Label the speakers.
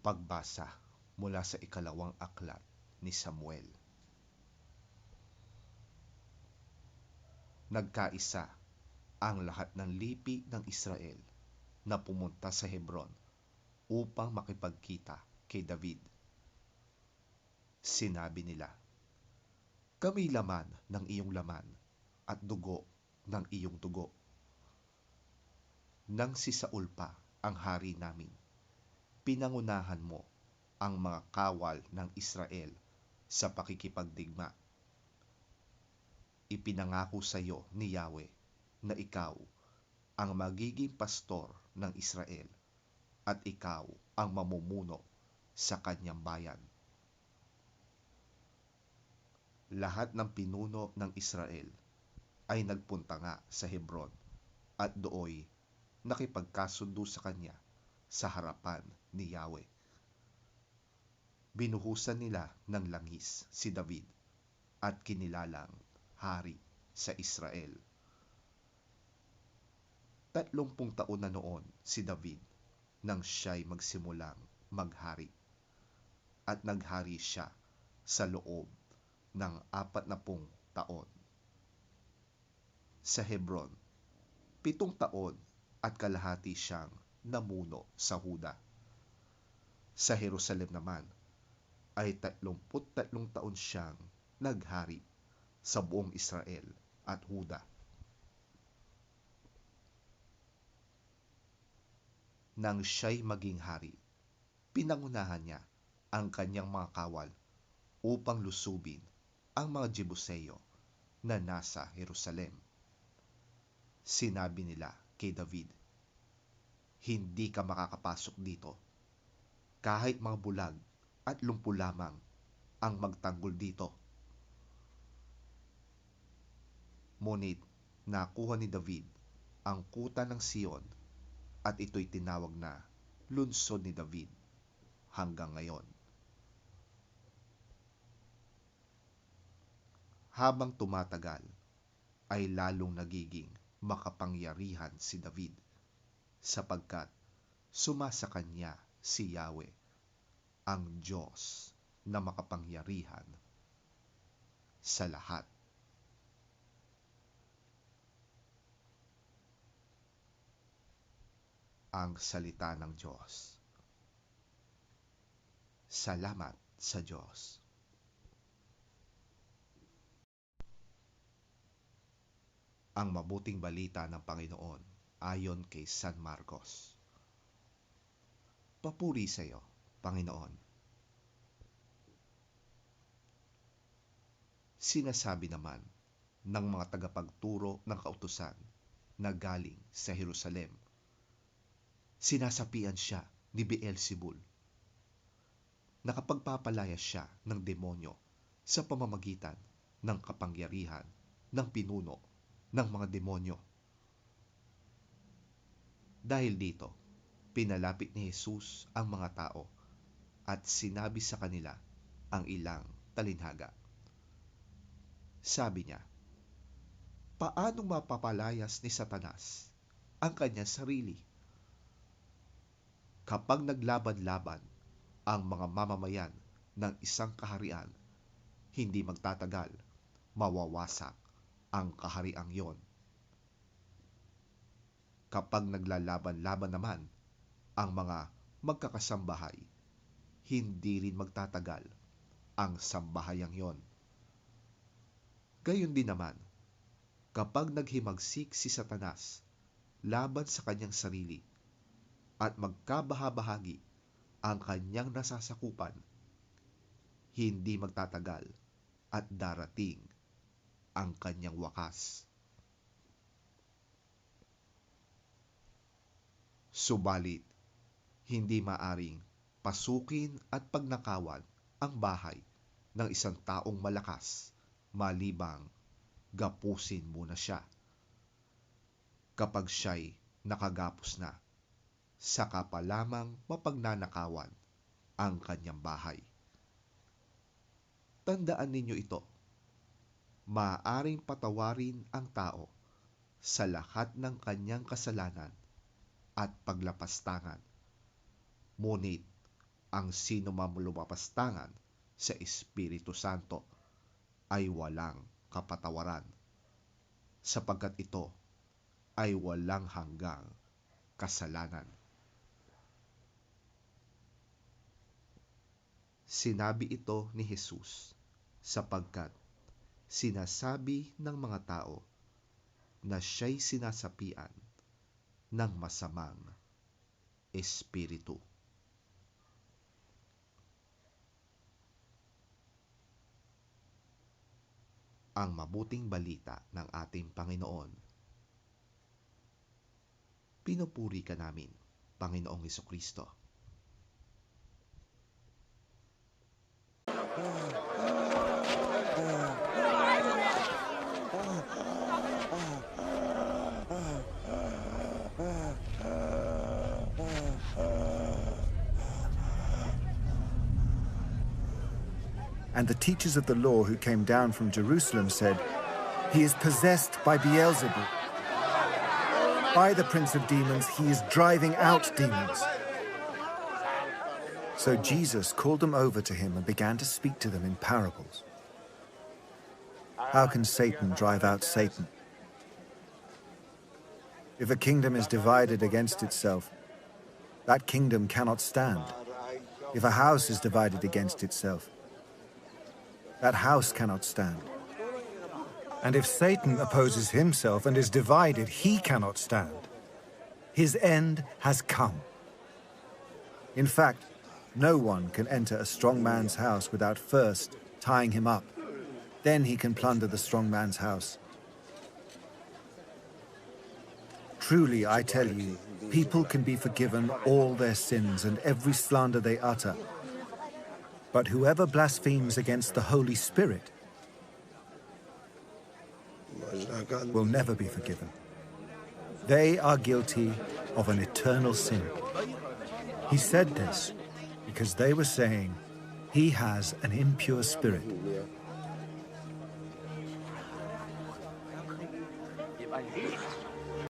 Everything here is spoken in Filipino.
Speaker 1: Pagbasa mula sa ikalawang aklat ni Samuel. Nagkaisa ang lahat ng lipi ng Israel na pumunta sa Hebron upang makipagkita kay David. Sinabi nila, "Kami laman ng iyong laman at dugo ng iyong dugo. Nang si Saul pa ang hari namin, pinangunahan mo ang mga kawal ng Israel sa pakikipagdigma. Ipinangako sa iyo ni Yahweh na ikaw ang magiging pastor ng Israel at ikaw ang mamumuno sa kanyang bayan." Lahat ng pinuno ng Israel ay nagpunta nga sa Hebron at dooy nakipagkasundo sa kanya sa harapan ni Yahweh. Binuhusan nila ng langis si David at kinilalang hari sa Israel. 30 taon na noon si David nang siya'y magsimulang maghari, at naghari siya sa loob ng 40 taon. Sa Hebron, 7 taon at kalahati siyang namuno sa Huda. Sa Jerusalem naman ay 33 taon siyang naghari sa buong Israel at Huda. Nang siya'y maging hari, pinangunahan niya ang kanyang mga kawal upang lusubin ang mga Jebuseo na nasa Jerusalem. Sinabi nila kay David, "Hindi ka makakapasok dito. Kahit mga bulag at lumpo lamang ang magtanggol dito." Ngunit nakuha ni David ang kuta ng Sion at ito'y tinawag na Lungsod ni David hanggang ngayon. Habang tumatagal ay lalong nagiging makapangyarihan si David sapagkat sumasa kanya si Yahweh, ang Diyos na makapangyarihan sa lahat. Ang salita ng Diyos. Salamat sa Diyos. Ang mabuting balita ng Panginoon ayon kay San Marcos. Papuri sa iyo, Panginoon. Sinasabi naman ng mga tagapagturo ng kautusan na galing sa Jerusalem, sinasapian siya ni Beelzebul. Nakapagpapalaya siya ng demonyo sa pamamagitan ng kapangyarihan ng pinuno ng mga demonyo. Dahil dito, pinalapit ni Jesus ang mga tao at sinabi sa kanila ang ilang talinhaga. Sabi niya, "Paanong mapapalayas ni Satanas ang kanyang sarili? Kapag naglaban-laban ang mga mamamayan ng isang kaharian, hindi magtatagal, mawawasak ang kahariang yon. Kapag naglalaban-laban naman ang mga magkakasambahay, hindi rin magtatagal ang sambahayang yon. Gayon din naman, kapag naghimagsik si Satanas laban sa kanyang sarili at magkabahabahagi ang kanyang nasasakupan, hindi magtatagal at darating ang kanyang wakas. Subalit, hindi maaring pasukin at pagnakawan ang bahay ng isang taong malakas malibang gapusin muna siya. Kapag siya'y nakagapos na, saka pa lamang mapagnanakawan ang kanyang bahay. Tandaan ninyo ito, maaaring patawarin ang tao sa lahat ng kanyang kasalanan at paglapastangan, ngunit ang sino lumamastangan sa Espiritu Santo ay walang kapatawaran, sapagkat ito ay walang hanggang kasalanan. Sinabi ito ni Jesus sapagkat sinasabi ng mga tao na siya'y sinasapian ng masamang espiritu. Ang mabuting balita ng ating Panginoon. Pinupuri ka namin, Panginoong Hesukristo.
Speaker 2: And the teachers of the law who came down from Jerusalem said, "He is possessed by Beelzebul. By the prince of demons, he is driving out demons." So Jesus called them over to him and began to speak to them in parables. How can Satan drive out Satan? If a kingdom is divided against itself, that kingdom cannot stand. If a house is divided against itself, that house cannot stand. And if Satan opposes himself and is divided, he cannot stand. His end has come. In fact, no one can enter a strong man's house without first tying him up. Then he can plunder the strong man's house. Truly, I tell you, people can be forgiven all their sins and every slander they utter. But whoever blasphemes against the Holy Spirit will never be forgiven. They are guilty of an eternal sin. He said this because they were saying, "He has an impure spirit."